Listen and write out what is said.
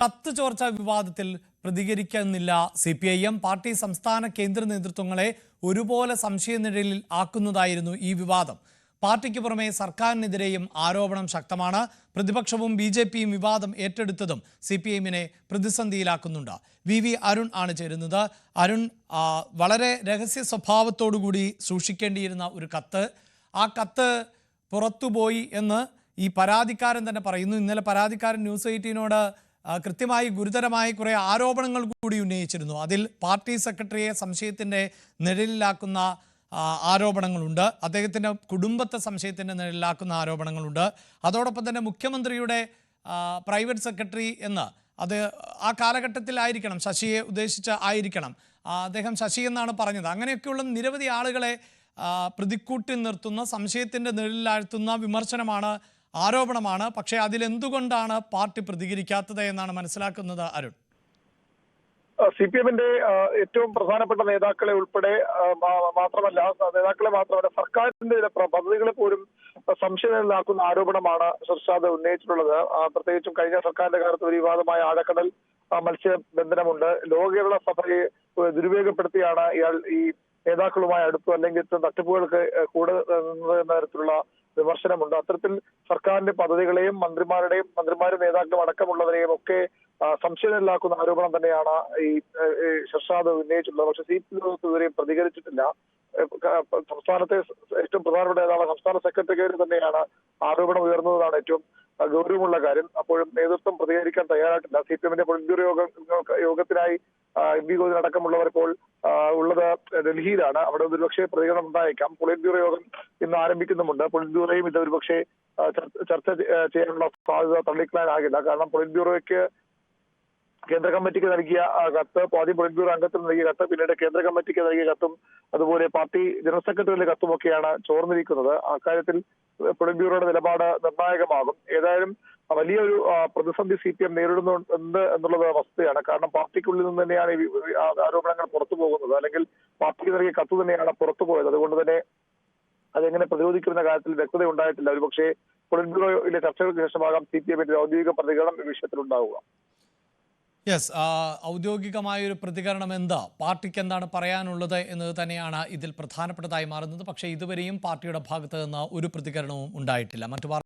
കത്ത് ചോർച്ച വിവാദത്തിൽ പ്രതികരിക്കുന്നില്ല CPIM. പാർട്ടി സംസ്ഥാന കേന്ദ്ര നേതൃത്വങ്ങളെ ഒരുപോലെ സംശയനിഴലിൽ ആക്കുന്നതായിരുന്നു ഈ വിവാദം. പാർട്ടിക്ക് പുറമെ സർക്കാരിനെതിരെയും ആരോപണം ശക്തമാണ്. പ്രതിപക്ഷവും BJPയും വിവാദം ഏറ്റെടുത്തതും CPIMനെ പ്രതിസന്ധിയിലാക്കുന്നുണ്ട്. VV അരുൺ ആണ് ചേരുന്നത്. അരുൺ, വളരെ രഹസ്യ സ്വഭാവത്തോടുകൂടി സൂക്ഷിക്കേണ്ടിയിരുന്ന ഒരു കത്ത്, ആ കത്ത് പുറത്തുപോയി എന്ന് ഈ പരാതിക്കാരൻ തന്നെ പറയുന്നു. ഇന്നലെ പരാതിക്കാരൻ ന്യൂസ് 18നോട് കൃത്യമായി ഗുരുതരമായ കുറേ ആരോപണങ്ങൾ കൂടി ഉന്നയിച്ചിരുന്നു. അതിൽ പാർട്ടി സെക്രട്ടറിയെ സംശയത്തിൻ്റെ നിഴലിലാക്കുന്ന ആരോപണങ്ങളുണ്ട്, അദ്ദേഹത്തിൻ്റെ കുടുംബത്തെ സംശയത്തിൻ്റെ നിഴലിലാക്കുന്ന ആരോപണങ്ങളുണ്ട്. അതോടൊപ്പം തന്നെ മുഖ്യമന്ത്രിയുടെ പ്രൈവറ്റ് സെക്രട്ടറി എന്ന് അത് ആ കാലഘട്ടത്തിലായിരിക്കണം, ശശിയെ ഉദ്ദേശിച്ച് ആയിരിക്കണം, അദ്ദേഹം ശശി എന്നാണ് പറഞ്ഞത്. അങ്ങനെയൊക്കെയുള്ള നിരവധി ആളുകളെ പ്രതിക്കൂട്ടി നിർത്തുന്ന, സംശയത്തിൻ്റെ നിഴലിലാഴ്ത്തുന്ന വിമർശനമാണ്, ആരോപണമാണ്. പക്ഷേ അതിലെന്തുകൊണ്ടാണ് പാർട്ടി പ്രതികരിക്കാത്തത് എന്നാണ് മനസ്സിലാക്കുന്നത് അരുൺ? CPIMന്റെ ഏറ്റവും പ്രധാനപ്പെട്ട നേതാക്കളെ ഉൾപ്പെടെ മാത്രമല്ല സർക്കാരിന്റെ ചില പദ്ധതികളെ പോലും സംശയത്തിലാക്കുന്ന ആരോപണമാണ് ഷർഷാദ് ഉന്നയിച്ചിട്ടുള്ളത്. പ്രത്യേകിച്ചും കഴിഞ്ഞ സർക്കാരിന്റെ കാലത്ത് ഒരു വിവാദമായ ആഴക്കടൽ മത്സ്യബന്ധനമുണ്ട്. ലോക കേരള സഭയെ ദുരുപയോഗപ്പെടുത്തിയാണ് ഇയാൾ ഈ നേതാക്കളുമായി അടുത്തു അല്ലെങ്കിൽ തട്ടിപ്പുകൾക്ക് കൂടെ എന്ന തരത്തിലുള്ള വിമർശനമുണ്ട്. അത്തരത്തിൽ സർക്കാരിന്റെ പദ്ധതികളെയും മന്ത്രിമാരും നേതാക്കളും അടക്കമുള്ളവരെയും ഒക്കെ സംശയത്തിലാക്കുന്ന ആരോപണം തന്നെയാണ് ഈ ഷർഷാദ് ഉന്നയിച്ചിട്ടുള്ളത്. പക്ഷെ CPIM ഇതുവരെയും പ്രതികരിച്ചിട്ടില്ല. സംസ്ഥാനത്തെ ഏറ്റവും പ്രധാനപ്പെട്ട നേതാവ് സംസ്ഥാന സെക്രട്ടറിക്ക് തന്നെയാണ് ആരോപണം ഉയർന്നതാണ് ഏറ്റവും ഗൗരവമുള്ള കാര്യം. അപ്പോഴും നേതൃത്വം പ്രതികരിക്കാൻ തയ്യാറായിട്ടില്ല. CPIMന്റെ പൊളിറ്റ്ബ്യൂറോ യോഗത്തിനായി MP ഗോവിന്ദൻ അടക്കമുള്ളവർ ഇപ്പോൾ ഉള്ളത് ഡൽഹിയിലാണ്. അവിടെ ഒരുപക്ഷെ പ്രതികരണം ഉണ്ടായേക്കാം. പൊളിറ്റ് ബ്യൂറോ യോഗം ഇന്ന് ആരംഭിക്കുന്നുമുണ്ട്. പൊളിറ്റ് ബ്യൂറോയും ഇത് ഒരുപക്ഷെ ചർച്ച ചെയ്യാനുള്ള സാധ്യത തള്ളിക്കളയാനാകില്ല. കാരണം പൊളിറ്റ് ബ്യൂറോയ്ക്ക് കേന്ദ്ര കമ്മിറ്റിക്ക് നൽകിയ കത്ത്, ആദ്യം പൊളിറ്റ് ബ്യൂറോ അംഗത്തിന് നൽകിയ കത്ത്, പിന്നീട് കേന്ദ്ര കമ്മിറ്റിക്ക് നൽകിയ കത്തും അതുപോലെ പാർട്ടി ജനറൽ സെക്രട്ടറിയുടെ കത്തുമൊക്കെയാണ് ചോർന്നിരിക്കുന്നത്. അക്കാര്യത്തിൽ പൊളിറ്റ് ബ്യൂറോയുടെ നിലപാട് നിർണായകമാകും. ഏതായാലും വലിയൊരു പ്രതിസന്ധി CPIM നേരിടുന്നുണ്ട് എന്നുള്ളത് വസ്തുതയാണ്. കാരണം പാർട്ടിക്കുള്ളിൽ നിന്ന് തന്നെയാണ് ഈ ആരോപണങ്ങൾ പുറത്തു പോകുന്നത്, അല്ലെങ്കിൽ പാർട്ടിക്ക് നൽകിയ കത്ത് തന്നെയാണ് പുറത്തു പോയത്. അതുകൊണ്ട് തന്നെ അതെങ്ങനെ പ്രതിരോധിക്കുന്ന കാര്യത്തിൽ വ്യക്തത ഉണ്ടായിട്ടില്ല. ഒരുപക്ഷെ പൊളിറ്റ് ബ്യൂറോയിലെ ചർച്ചകൾക്ക് ശേഷമാകാം CPIMന്റെ ഔദ്യോഗിക പ്രതികരണം ഈ വിഷയത്തിൽ ഉണ്ടാവുക. യെസ്, ഔദ്യോഗികമായൊരു പ്രതികരണം എന്താ, പാർട്ടിക്ക് എന്താണ് പറയാനുള്ളത് എന്നത് തന്നെയാണ് ഇതിൽ പ്രധാനപ്പെട്ടതായി മാറുന്നത്. പക്ഷേ ഇതുവരെയും പാർട്ടിയുടെ ഭാഗത്ത് നിന്ന് ഒരു പ്രതികരണവും ഉണ്ടായിട്ടില്ല. മറ്റു